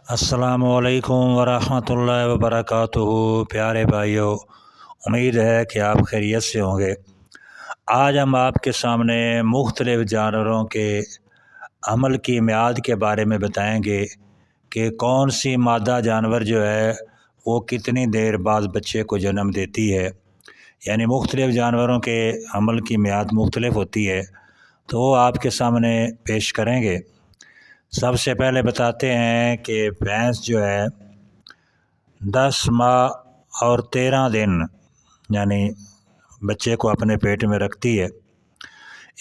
السلام علیکم ورحمۃ اللہ وبرکاتہ۔ پیارے بھائیو، امید ہے کہ آپ خیریت سے ہوں گے۔ آج ہم آپ کے سامنے مختلف جانوروں کے عمل کی میعاد کے بارے میں بتائیں گے کہ کون سی مادہ جانور جو ہے وہ کتنی دیر بعد بچے کو جنم دیتی ہے۔ یعنی مختلف جانوروں کے عمل کی میعاد مختلف ہوتی ہے، تو وہ آپ کے سامنے پیش کریں گے۔ سب سے پہلے بتاتے ہیں کہ بھینس جو ہے 10 ماہ اور 13 دن یعنی بچے کو اپنے پیٹ میں رکھتی ہے۔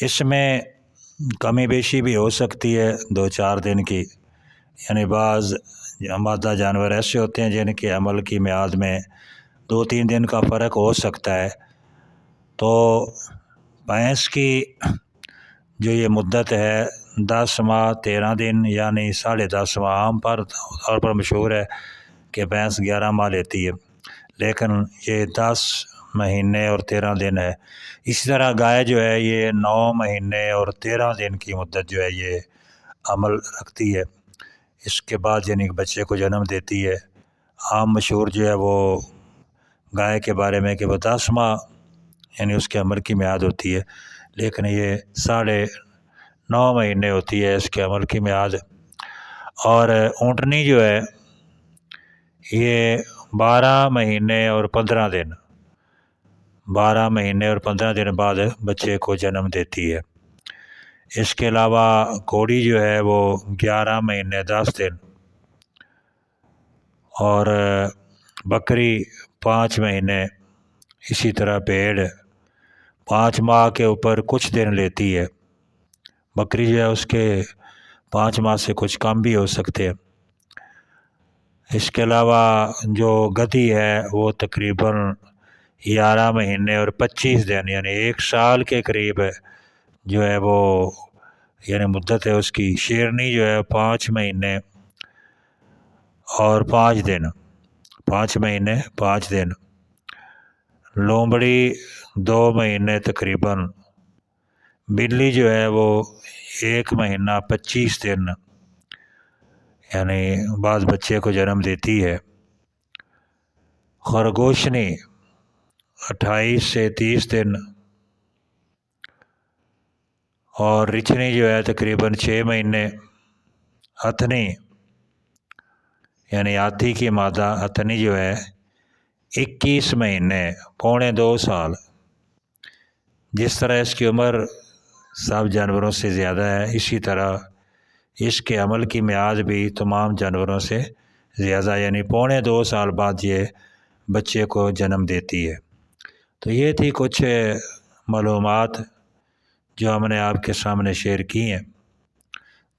اس میں کمی بیشی بھی ہو سکتی ہے 2-4 دن کی، یعنی بعض مادہ جانور ایسے ہوتے ہیں جن کے عمل کی میعاد میں 2-3 دن کا فرق ہو سکتا ہے۔ تو بھینس کی جو یہ مدت ہے 10 ماہ 13 دن یعنی 10.5 ماہ، عام طور پر مشہور ہے کہ بھینس 11 ماہ لیتی ہے، لیکن یہ 10 مہینے اور 13 دن ہے۔ اسی طرح گائے جو ہے یہ 9 مہینے اور 13 دن کی مدت جو ہے یہ عمل رکھتی ہے۔ اس کے بعد یعنی بچے کو جنم دیتی ہے۔ عام مشہور جو ہے وہ گائے کے بارے میں کہ وہ 10 ماہ یعنی اس کے عمل کی میعاد ہوتی ہے، لیکن یہ 9.5 مہینے ہوتی ہے اس کے عمل کی میعاد۔ اور اونٹنی جو ہے یہ 12 مہینے اور 15 دن 12 مہینے اور 15 دن بعد بچے کو جنم دیتی ہے۔ اس کے علاوہ گھوڑی جو ہے وہ 11 مہینے 10 دن اور بکری 5 مہینے، اسی طرح بھیڑ 5 ماہ کے اوپر کچھ دن لیتی ہے۔ بکری جو ہے اس کے 5 ماہ سے کچھ کم بھی ہو سکتے ہیں۔ اس کے علاوہ جو گدھی ہے وہ تقریباً 11 مہینے اور 25 دن یعنی 1 سال کے قریب جو ہے وہ یعنی مدت ہے اس کی۔ شیرنی جو ہے 5 مہینے اور 5 دن 5 مہینے 5 دن۔ لومڑی 2 مہینے تقریباً۔ بلی جو ہے وہ 1 مہینہ 25 دن یعنی بعد بچے کو جنم دیتی ہے۔ خرگوشنی 28 سے 30 دن اور رچھنی جو ہے تقریباً 6 مہینے۔ ہتھنی یعنی ہاتھی کی مادہ ہتھنی جو ہے 21 مہینے 1.25 سال۔ جس طرح اس کی عمر سب جانوروں سے زیادہ ہے، اسی طرح اس کے عمل کی میعاد بھی تمام جانوروں سے زیادہ یعنی 1.25 سال بعد یہ بچے کو جنم دیتی ہے۔ تو یہ تھی کچھ معلومات جو ہم نے آپ کے سامنے شیئر کی ہیں،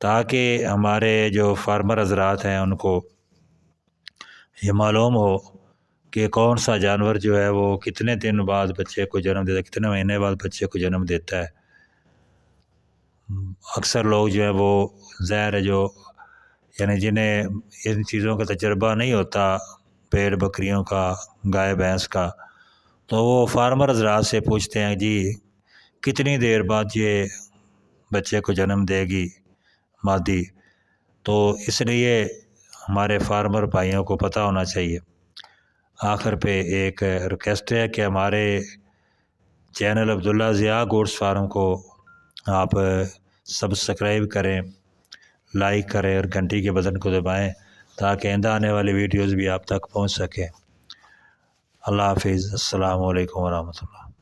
تاکہ ہمارے جو فارمر حضرات ہیں ان کو یہ معلوم ہو کہ کون سا جانور جو ہے وہ کتنے دن بعد بچے کو جنم دیتا ہے، کتنے مہینے بعد بچے کو جنم دیتا ہے۔ اکثر لوگ جو ہے وہ ظاہر ہے جو یعنی جنہیں ان چیزوں کا تجربہ نہیں ہوتا، بھیڑ بکریوں کا، گائے بھینس کا، تو وہ فارمر حضرات سے پوچھتے ہیں جی کتنی دیر بعد یہ بچے کو جنم دے گی مادی۔ تو اس لیے ہمارے فارمر بھائیوں کو پتہ ہونا چاہیے۔ آخر پہ ایک ریکویسٹ ہے کہ ہمارے چینل عبداللہ ضیاء گوڈس فارم کو آپ سبسکرائب کریں، لائک کریں اور گھنٹی کے بٹن کو دبائیں تاکہ آئندہ آنے والی ویڈیوز بھی آپ تک پہنچ سکیں۔ اللہ حافظ۔ السلام علیکم ورحمۃ اللہ۔